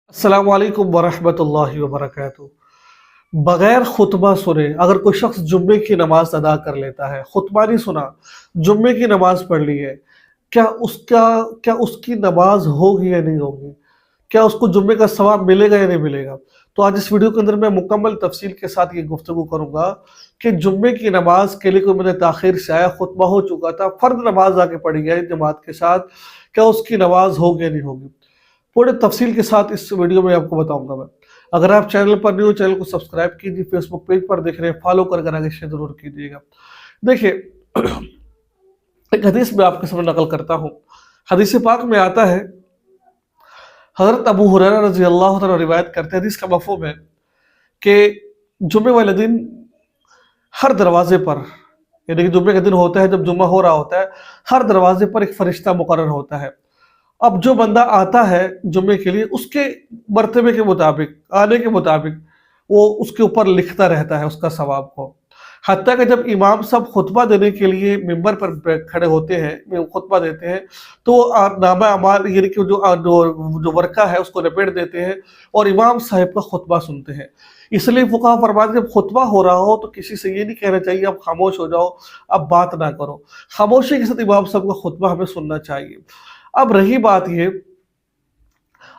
السلام علیکم ورحمۃ اللہ وبرکاتہ۔ بغیر خطبہ سنے اگر کوئی شخص جمعے کی نماز ادا کر لیتا ہے، خطبہ نہیں سنا، جمعے کی نماز پڑھ لی ہے، کیا اس کی نماز ہوگی یا نہیں ہوگی؟ کیا اس کو جمعے کا ثواب ملے گا یا نہیں ملے گا؟ تو آج اس ویڈیو کے اندر میں مکمل تفصیل کے ساتھ یہ گفتگو کروں گا کہ جمعے کی نماز کے لیے کوئی میں نے تاخیر سے آیا، خطبہ ہو چکا تھا، فرض نماز آ کے پڑھی گئی جماعت کے ساتھ، کیا اس کی نماز ہوگی یا نہیں ہوگی؟ پورے تفصیل کے ساتھ اس ویڈیو میں آپ کو بتاؤں گا میں۔ اگر آپ چینل پر نہیں ہو، چینل کو سبسکرائب کیجیے، فیس بک پیج پر دیکھ رہے ہیں فالو کر آگے شیئر ضرور کیجیے گا۔ دیکھیے، ایک حدیث میں آپ کے سامنے نقل کرتا ہوں۔ حدیث پاک میں آتا ہے، حضرت ابو ہریرہ رضی اللہ عنہ روایت کرتے ہیں، حدیث کا مفہوم ہے کہ جمعے والے دن ہر دروازے پر، یعنی کہ جمعے کا دن ہوتا ہے جب جمعہ ہو رہا ہوتا ہے، ہر دروازے پر ایک فرشتہ مقرر ہوتا ہے۔ اب جو بندہ آتا ہے جمعے کے لیے، اس کے مرتبے کے مطابق، آنے کے مطابق وہ اس کے اوپر لکھتا رہتا ہے اس کا ثواب کو۔ حتیٰ کہ جب امام صاحب خطبہ دینے کے لیے ممبر پر کھڑے ہوتے ہیں، خطبہ دیتے ہیں، تو نامہ اعمال یعنی کہ جو ورقہ ہے اس کو لپیٹ دیتے ہیں اور امام صاحب کا خطبہ سنتے ہیں۔ اس لیے فقہا فرماتے ہیں جب خطبہ ہو رہا ہو تو کسی سے یہ نہیں کہنا چاہیے اب خاموش ہو جاؤ، اب بات نہ کرو۔ خاموشی کے ساتھ امام صاحب کا خطبہ ہمیں سننا چاہیے۔ اب رہی بات یہ،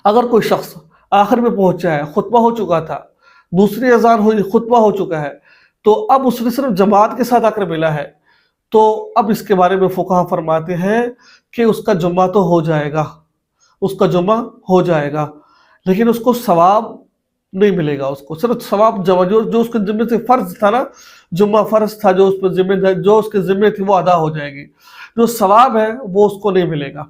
اگر کوئی شخص آخر میں پہنچا ہے، خطبہ ہو چکا تھا، دوسری اذان ہوئی، خطبہ ہو چکا ہے، تو اب اس نے صرف جماعت کے ساتھ آ کر ملا ہے، تو اب اس کے بارے میں فقہا فرماتے ہیں کہ اس کا جمعہ تو ہو جائے گا، اس کا جمعہ ہو جائے گا، لیکن اس کو ثواب نہیں ملے گا۔ اس کو صرف ثواب جو اس کے ذمے سے فرض تھا نا، جمعہ فرض تھا، جو اس کے ذمے تھی وہ ادا ہو جائے گی، جو ثواب ہے وہ اس کو نہیں ملے گا۔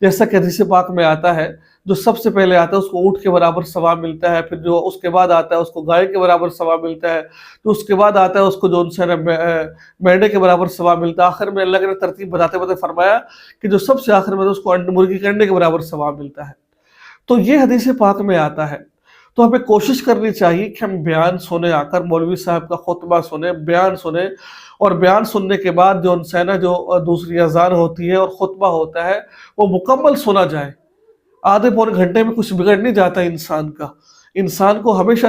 جیسا کہ حدیث پاک میں آتا ہے، جو سب سے پہلے آتا ہے اس کو اونٹ کے برابر ثواب ملتا ہے، پھر جو اس کے بعد آتا ہے اس کو گائے کے برابر ثواب ملتا ہے، جو اس کے بعد آتا ہے اس کو جو مینڈے کے برابر ثواب ملتا ہے۔ آخر میں اللہ نے ترتیب بتاتے فرمایا کہ جو سب سے آخر میں اس کو مرغی کے انڈے کے برابر ثواب ملتا ہے۔ تو یہ حدیث پاک میں آتا ہے، تو ہمیں کوشش کرنی چاہیے کہ ہم بیان سنیں، آ کر مولوی صاحب کا خطبہ سنیں، بیان سنیں، اور بیان سننے کے بعد جو دوسری اذان ہوتی ہے اور خطبہ ہوتا ہے وہ مکمل سنا جائے۔ آدھے پونے گھنٹے میں کچھ بگڑ نہیں جاتا انسان کا۔ انسان کو ہمیشہ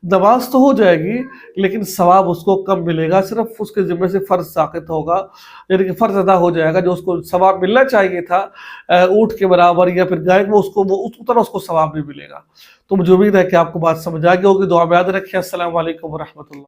نماز تو ہو جائے گی لیکن ثواب اس کو کم ملے گا، صرف اس کے ذمہ سے فرض ساقط ہوگا، یعنی کہ فرض ادا ہو جائے گا، جو اس کو ثواب ملنا چاہیے تھا اونٹ کے برابر یا پھر گائے، وہ اتنا اس کو ثواب نہیں ملے گا۔ تو مجھے امید ہے کہ آپ کو بات سمجھ آ گئی ہوگی۔ دعا میں یاد رکھیں۔ السلام علیکم ورحمۃ اللہ۔